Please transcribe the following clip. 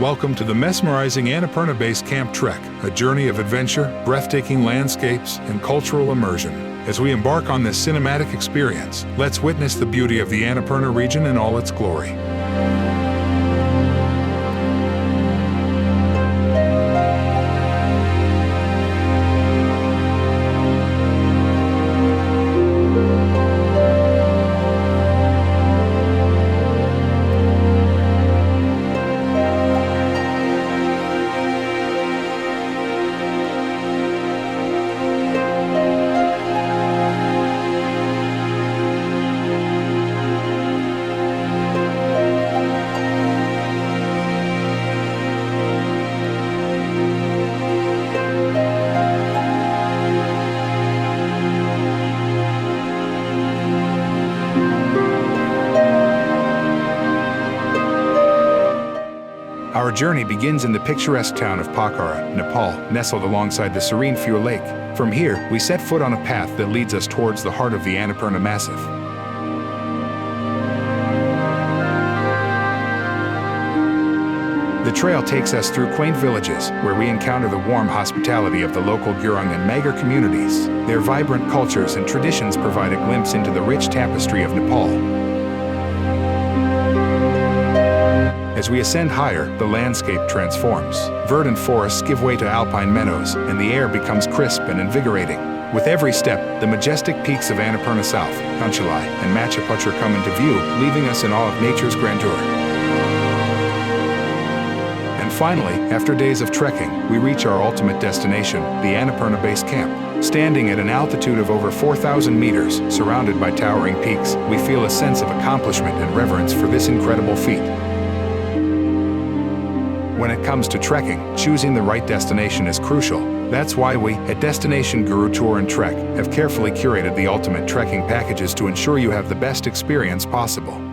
Welcome to the mesmerizing Annapurna Base Camp Trek, a journey of adventure, breathtaking landscapes, and cultural immersion. As we embark on this cinematic experience, let's witness the beauty of the Annapurna region in all its glory. Our journey begins in the picturesque town of Machapuchare, Nepal, nestled alongside the serene Fishtail Lake. From here, we set foot on a path that leads us towards the heart of the Annapurna massif. The trail takes us through quaint villages, where we encounter the warm hospitality of the local Gurung and Magar communities. Their vibrant cultures and traditions provide a glimpse into the rich tapestry of Nepal. As we ascend higher, the landscape transforms. Verdant forests give way to alpine meadows, and the air becomes crisp and invigorating. With every step, the majestic peaks of Annapurna South, Hiunchuli, and Machapuchare come into view, leaving us in awe of nature's grandeur. And finally, after days of trekking, we reach our ultimate destination, the Annapurna Base Camp. Standing at an altitude of over 4,000 meters, surrounded by towering peaks, we feel a sense of accomplishment and reverence for this incredible feat. When it comes to trekking, choosing the right destination is crucial. That's why we, at Destination Guru Tour and Trek, have carefully curated the ultimate trekking packages to ensure you have the best experience possible.